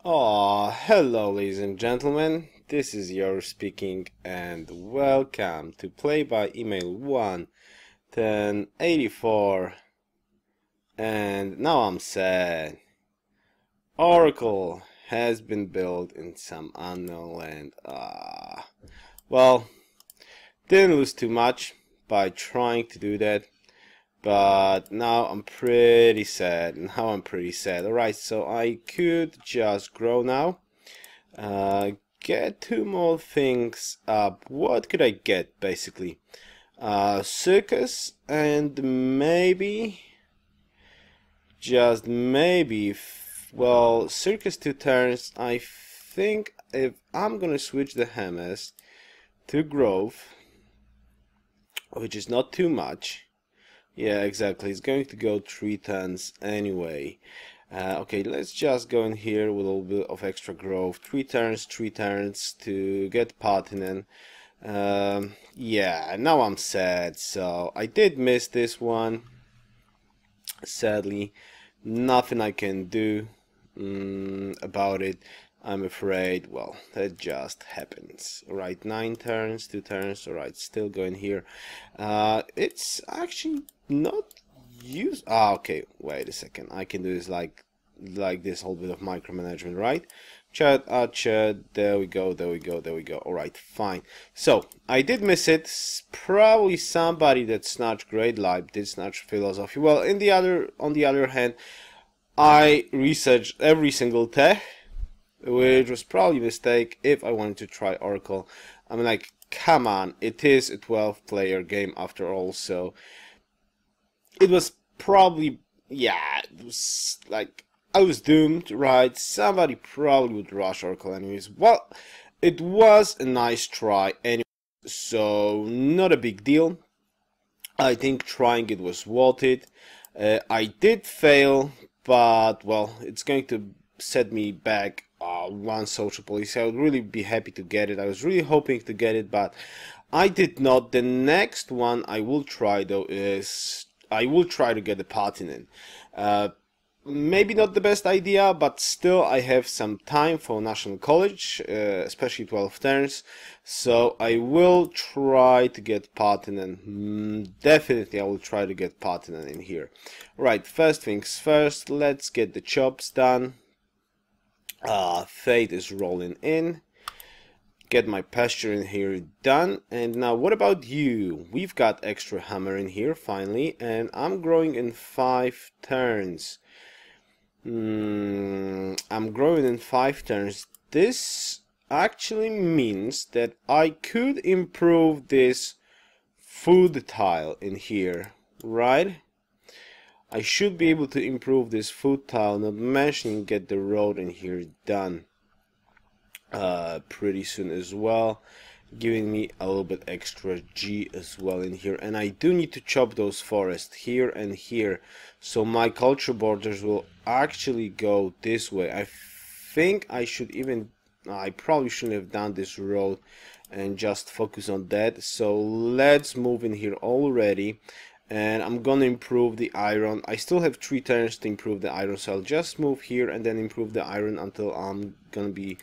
Hello ladies and gentlemen, this is Yoruus speaking and welcome to Play by Email 1.10.84. And now I'm sad. Oracle has been built in some unknown land. Well, didn't lose too much by trying to do that. But now I'm pretty sad. Alright, so I could just grow now. Get two more things up. What could I get basically? Circus and maybe, just maybe, well, circus 2 turns. I think if I'm gonna switch the hammers to growth, which is not too much. Yeah, exactly. It's going to go 3 turns anyway. Okay, let's just go in here with a little bit of extra growth. 3 turns to get Patinen. Yeah, now I'm sad. So I did miss this one. Sadly, nothing I can do about it. I'm afraid, well, that just happens. Alright, 9 turns, 2 turns, alright, still going here. It's actually not used. Okay, wait a second. I can do this like this, whole bit of micromanagement, right? Chat, chat, there we go. Alright, fine. So, I did miss it. Probably somebody that snatched Great Life did snatch Philosophy. Well, on the other hand, I researched every single tech, which was probably a mistake if I wanted to try Oracle. I mean, like, come on, it is a 12-player game after all, so it was probably, yeah, it was like, I was doomed, right? Somebody probably would rush Oracle anyways. Well, it was a nice try anyway, so not a big deal. I think trying it was worth it. I did fail, but, well, it's going to set me back one social policy. I would really be happy to get it. I was really hoping to get it, but I did not. The next one I will try though is I will try to get the Patinen. Maybe not the best idea, but still I have some time for National College, especially 12 turns, so I will try to get Patinen. Definitely I will try to get Patinen in here. Right, first things first, let's get the chops done. Fate is rolling in. Get my pasture in here done. And now what about you? We've got extra hammer in here finally, and I'm growing in 5 turns. I'm growing in 5 turns. This actually means that I could improve this food tile in here, right? I should be able to improve this food tile, not mentioning get the road in here done pretty soon as well, giving me a little bit extra G as well in here. And I do need to chop those forests here and here, so my culture borders will actually go this way. I think I should even, I probably shouldn't have done this road and just focus on that. So let's move in here already. And I'm gonna improve the iron. I still have 3 turns to improve the iron, so I'll just move here and then improve the iron until I'm gonna be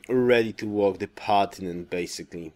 ready to walk the Patinen basically.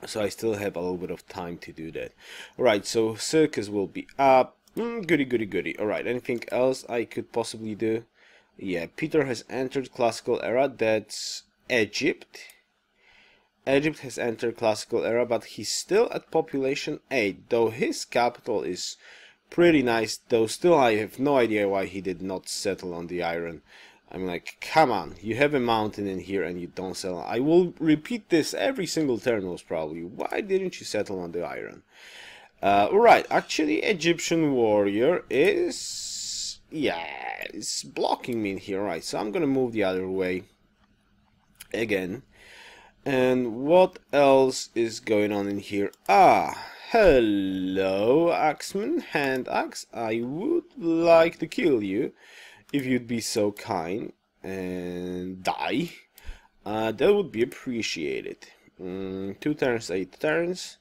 So I still have a little bit of time to do that. Alright, so circus will be up. Goody. Alright, anything else I could possibly do? Yeah, Peter has entered classical era. That's Egypt. Egypt has entered classical era, but he's still at population 8, though his capital is pretty nice, though still I have no idea why he did not settle on the iron. I'm like, come on, you have a mountain in here and you don't settle. I will repeat this every single turn most probably. Why didn't you settle on the iron? Alright, actually Egyptian warrior is, yeah, it's blocking me in here. Right, so I'm gonna move the other way again. And what else is going on in here? Hello, Axeman, hand axe. I would like to kill you if you'd be so kind and die. That would be appreciated. 2 turns, 8 turns.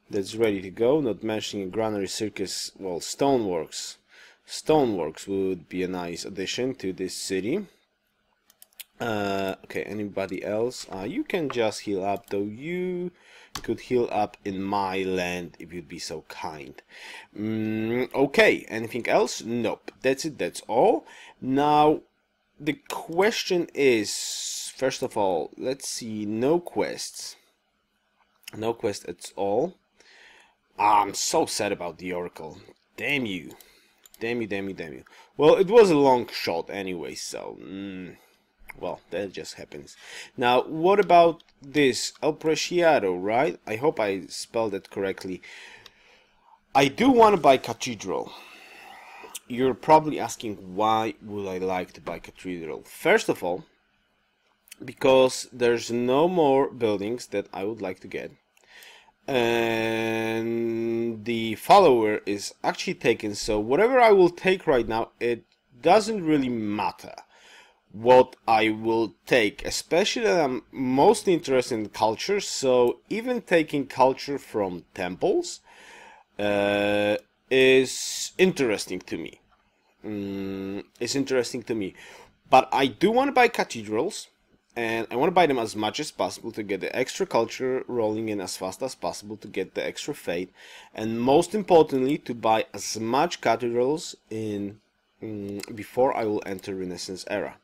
That's ready to go. Not mentioning a granary circus, well, stoneworks. Stoneworks would be a nice addition to this city. Okay, anybody else? You can just heal up, though you could heal up in my land if you'd be so kind. Okay, anything else? Nope, that's it, that's all. Now, the question is, first of all, let's see, no quests. No quest at all. I'm so sad about the Oracle. Damn you. Damn you, damn you, damn you. Well, it was a long shot anyway, so... well, that just happens. Now, what about this? El Preciado, right? I hope I spelled it correctly. I do want to buy Cathedral. You're probably asking, why would I like to buy Cathedral? First of all, because there's no more buildings that I would like to get. And the follower is actually taken, so whatever I will take right now, it doesn't really matter what I will take, especially that I'm mostly interested in culture, so even taking culture from temples is interesting to me. It's interesting to me. But I do want to buy cathedrals, and I want to buy them as much as possible to get the extra culture rolling in as fast as possible to get the extra faith, and most importantly to buy as much cathedrals in before I will enter Renaissance era.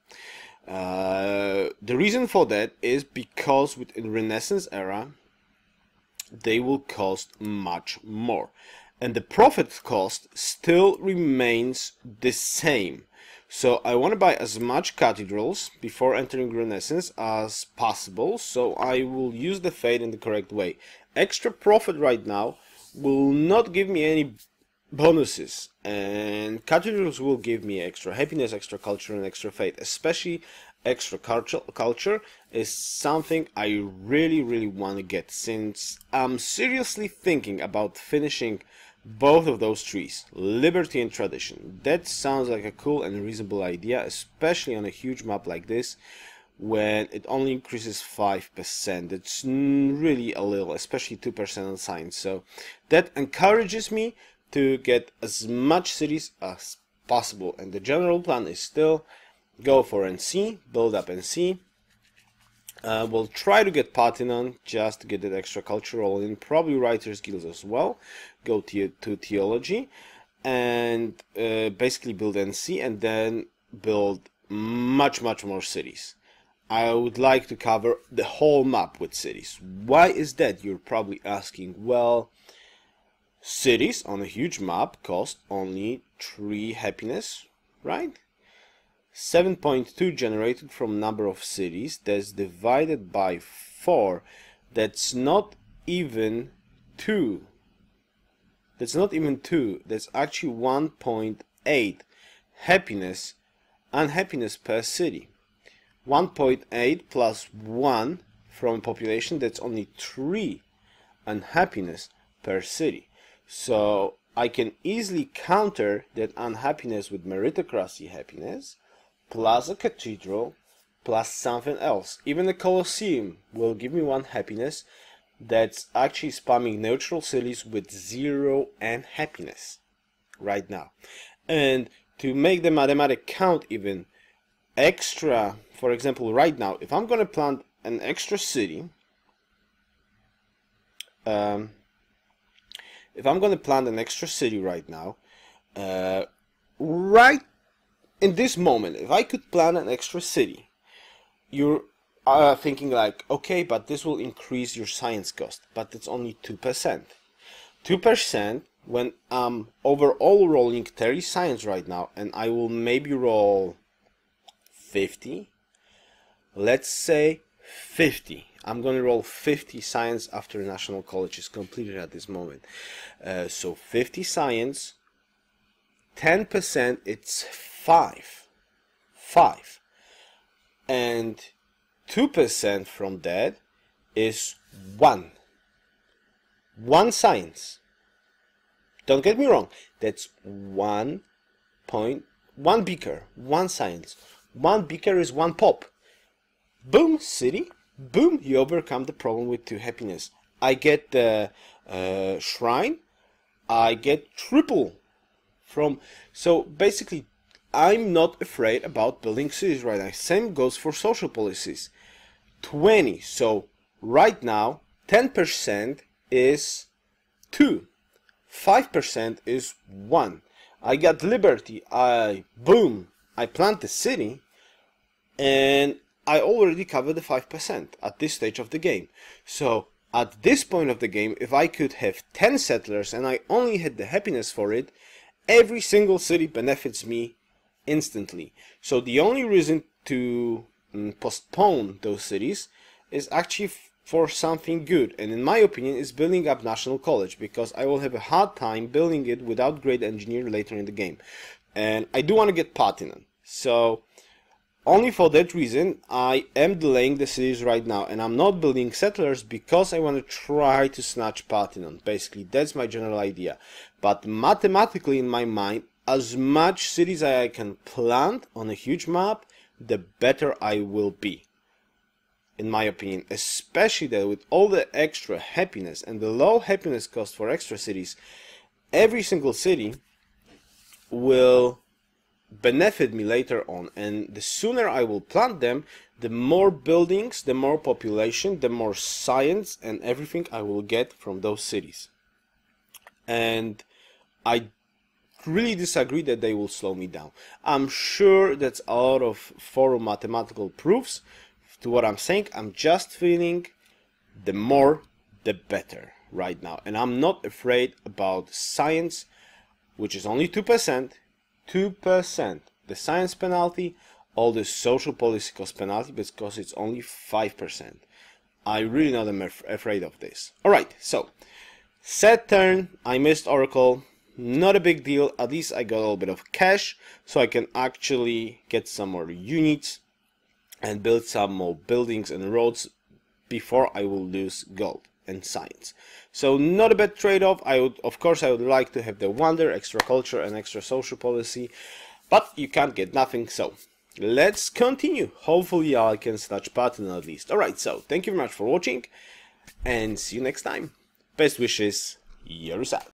The reason for that is because within Renaissance era they will cost much more, and the profit cost still remains the same. So I want to buy as much cathedrals before entering Renaissance as possible, so I will use the fate in the correct way. Extra profit right now will not give me any bonuses, and cathedrals will give me extra happiness, extra culture, and extra faith. Especially extra culture is something I really want to get, since I'm seriously thinking about finishing both of those trees, liberty and tradition. That sounds like a cool and reasonable idea, especially on a huge map like this when it only increases 5%. It's really a little, especially 2% on science. So that encourages me to get as much cities as possible, and the general plan is still go for NC, build up NC. We'll try to get Parthenon just to get that extra cultural in, probably Writers Guilds as well. Go to Theology and basically build NC, and then build much more cities. I would like to cover the whole map with cities. Why is that, you're probably asking? Well, cities on a huge map cost only 3 happiness, right? 7.2 generated from number of cities, that's divided by 4, that's not even 2. That's not even 2, that's actually 1.8 happiness, unhappiness per city. 1.8 plus 1 from population, that's only 3 unhappiness per city. So I can easily counter that unhappiness with meritocracy happiness, plus a cathedral, plus something else. Even the Colosseum will give me 1 happiness. That's actually spamming neutral cities with 0 unhappiness right now. And to make the mathematic count even extra, for example, right now, if I'm going to plant an extra city, right now, right in this moment, if I could plan an extra city, you're thinking like, okay, but this will increase your science cost, but it's only 2%. 2% when I'm overall rolling 30 science right now, and I will maybe roll 50. Let's say 50. I'm going to roll 50 science after National College is completed at this moment. So 50 science, 10%, it's 5. And 2% from that is 1 science. Don't get me wrong, that's 1 beaker, 1 science. 1 beaker is 1 pop. Boom, city. Boom, you overcome the problem with 2 happiness. I get the shrine. I get triple So basically, I'm not afraid about building cities right now. Same goes for social policies. 20. So right now, 10% is 2. 5% is 1. I got liberty. I plant the city, and I already covered the 5% at this stage of the game. So at this point of the game, if I could have 10 settlers and I only had the happiness for it, every single city benefits me instantly. So the only reason to postpone those cities is actually for something good, and in my opinion is building up National College, because I will have a hard time building it without great engineer later in the game, and I do want to get platinum. So only for that reason I am delaying the cities right now, and I'm not building settlers because I want to try to snatch platinum. Basically that's my general idea, but mathematically in my mind, as much cities as I can plant on a huge map, the better I will be, in my opinion. Especially that with all the extra happiness and the low happiness cost for extra cities, every single city will benefit me later on, and the sooner I will plant them, the more buildings, the more population, the more science and everything I will get from those cities. And I really disagree that they will slow me down. I'm sure that's a lot of forum mathematical proofs to what I'm saying. I'm just feeling the more the better right now, and I'm not afraid about science, which is only 2%. 2%, the science penalty, all the social policy cost penalty, because it's only 5%. I really not am afraid of this. Alright, so sad turn, I missed Oracle, not a big deal. At least I got a little bit of cash, so I can actually get some more units and build some more buildings and roads before I will lose gold and science. So not a bad trade-off. Of course I would like to have the wonder, extra culture and extra social policy, but you can't get nothing. So let's continue. Hopefully I can snatch platinum at least. Alright, so thank you very much for watching, and see you next time. Best wishes, Yoruus out.